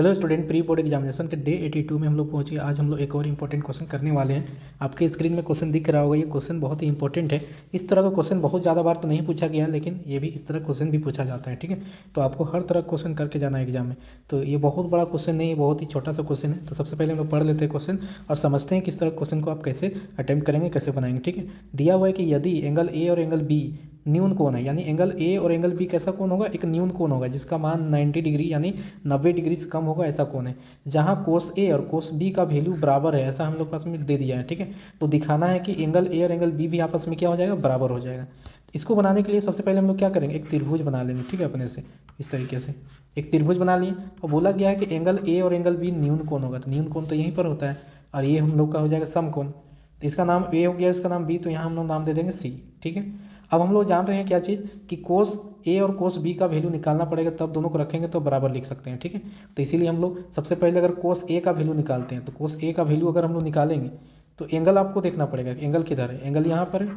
Hello student, pre board examination के day 82 में हम लोग पहुंचे। आज हम लोग एक और इंपॉर्टेंट क्वेश्चन करने वाले हैं। आपके स्क्रीन में क्वेश्चन दिख रहा होगा। ये क्वेश्चन बहुत ही इंपॉर्टेंट है। इस तरह का क्वेश्चन बहुत ज़्यादा बार तो नहीं पूछा गया है, लेकिन ये भी इस तरह क्वेश्चन भी पूछा जाता है। ठीक है, तो आपको हर तरह क्वेश्चन करके जाना है एग्जाम में। तो ये बहुत बड़ा क्वेश्चन नहीं, बहुत ही छोटा सा क्वेश्चन है। तो सबसे पहले हम लोग पढ़ लेते हैं क्वेश्चन और समझते हैं किस तरह क्वेश्चन को आप कैसे अटैम्प्ट करेंगे, कैसे बनाएंगे। ठीक है, दिया हुआ है कि यदि एंगल ए और एंगल बी न्यून कोण है, यानी एंगल ए और एंगल बी कैसा कोण होगा, एक न्यून कोण होगा जिसका मान 90 डिग्री यानी 90 डिग्री से कम होगा, ऐसा कोण है। जहाँ कोस ए और कोस बी का वैल्यू बराबर है, ऐसा हम लोग पास में दे दिया है। ठीक है, तो दिखाना है कि एंगल ए और एंगल बी भी आपस में क्या हो जाएगा, बराबर हो जाएगा। इसको बनाने के लिए सबसे पहले हम लोग क्या करेंगे, एक त्रिभुज बना लेंगे। ठीक है, अपने से इस तरीके से एक त्रिभुज बना लिए और बोला गया है कि एंगल ए और एंगल बी न्यून कोण होगा। तो न्यून कोण तो यहीं पर होता है और ये हम लोग का हो जाएगा समकोण। तो इसका नाम ए हो गया, इसका नाम बी, तो यहाँ हम लोग नाम दे देंगे सी। ठीक है, अब हम लोग जान रहे हैं क्या चीज़ कि कोस ए और कोस बी का वैल्यू निकालना पड़ेगा, तब दोनों को रखेंगे तो बराबर लिख सकते हैं। ठीक है, तो इसीलिए हम लोग सबसे पहले अगर कोस ए का वैल्यू निकालते हैं, तो कोस ए का वैल्यू अगर हम लोग निकालेंगे तो एंगल आपको देखना पड़ेगा कि एंगल किधर है। एंगल यहाँ पर है,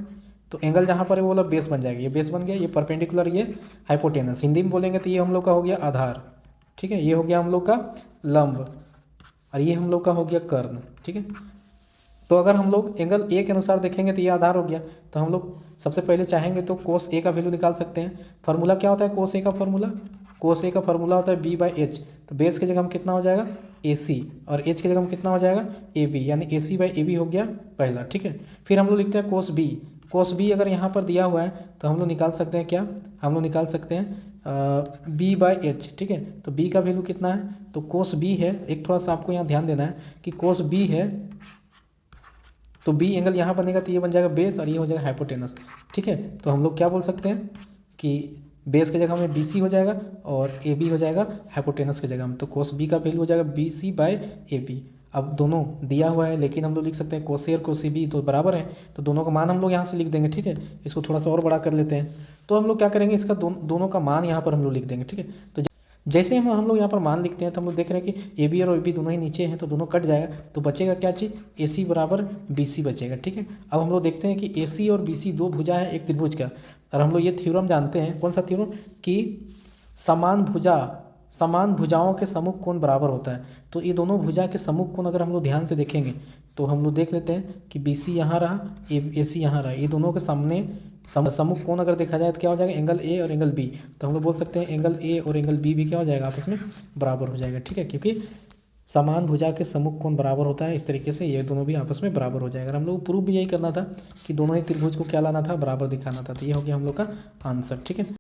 तो एंगल जहाँ पर है वो वाला बेस बन जाएगा। ये बेस बन गया, ये परपेंडिकुलर, ये हाइपोटेनस। हिंदी में बोलेंगे तो ये हम लोग का हो गया आधार। ठीक है, ये हो गया हम लोग का लंब और ये हम लोग का हो गया कर्ण। ठीक है, तो अगर हम लोग एंगल ए के अनुसार देखेंगे तो ये आधार हो गया। तो हम लोग सबसे पहले चाहेंगे तो कोस ए का वैल्यू निकाल सकते हैं। फार्मूला क्या होता है कोस ए का फार्मूला? कोस ए का फार्मूला होता है बी बाई एच। तो बेस की जगह हम कितना हो जाएगा, ए सी, और एच की जगह हम कितना हो जाएगा, ए बी, यानी ए सी बाई ए बी हो गया पहला। ठीक है, फिर हम लोग लिखते हैं कोस बी। कोस बी अगर यहाँ पर दिया हुआ है तो हम लोग निकाल सकते हैं क्या, हम लोग निकाल सकते हैं बी बाई एच। ठीक है, तो बी का वैल्यू कितना है, तो कोस बी है, एक थोड़ा सा आपको यहाँ ध्यान देना है कि कोस बी है तो बी एंगल यहाँ बनेगा तो ये बन जाएगा बेस और ये हो जाएगा हाइपोटेनस। ठीक है, तो हम लोग क्या बोल सकते हैं कि बेस की जगह में बी सी हो जाएगा और ए बी हो जाएगा हाइपोटेनस की जगह में। तो कोस बी का वैल्यू हो जाएगा b c by a b. अब दोनों दिया हुआ है, लेकिन हम लोग लिख सकते हैं कोस ए और कोस बी तो बराबर है, तो दोनों का मान हम लोग यहाँ से लिख देंगे। ठीक है, इसको थोड़ा सा और बड़ा कर लेते हैं। तो हम लोग क्या करेंगे, इसका दोनों का मान यहाँ पर हम लोग लिख देंगे। ठीक है, तो जैसे हम लोग यहाँ पर मान लिखते हैं तो हम लोग देख रहे हैं कि ए बी और ए बी दोनों ही नीचे हैं, तो दोनों कट जाएगा, तो बचेगा क्या चीज़, ए सी बराबर बी सी बचेगा। ठीक है, अब हम लोग देखते हैं कि ए सी और बी सी दो भुजा है एक त्रिभुज का, और हम लोग ये थ्योरम जानते हैं। कौन सा थ्योरम, कि समान भुजाओं के सम्मुख कोण बराबर होता है। तो ये दोनों भुजा के सम्मुख कोण अगर हम लोग ध्यान से देखेंगे तो हम लोग देख लेते हैं कि बी सी यहाँ रहा, ए सी यहाँ रहा, ये दोनों के सामने सम्मुख कोण अगर देखा जाए तो क्या हो जाएगा, एंगल ए और एंगल बी। तो हम लोग बोल सकते हैं एंगल ए और एंगल बी भी क्या हो जाएगा, आपस में बराबर हो जाएगा। ठीक है, क्योंकि समान भुजा के सम्मुख कोण बराबर होता है, इस तरीके से ये दोनों भी आपस में बराबर हो जाएगा। हम लोग प्रूफ भी यही करना था कि दोनों ही त्रिभुज को क्या लाना था, बराबर दिखाना था। तो ये हो गया हम लोग का आंसर। ठीक है।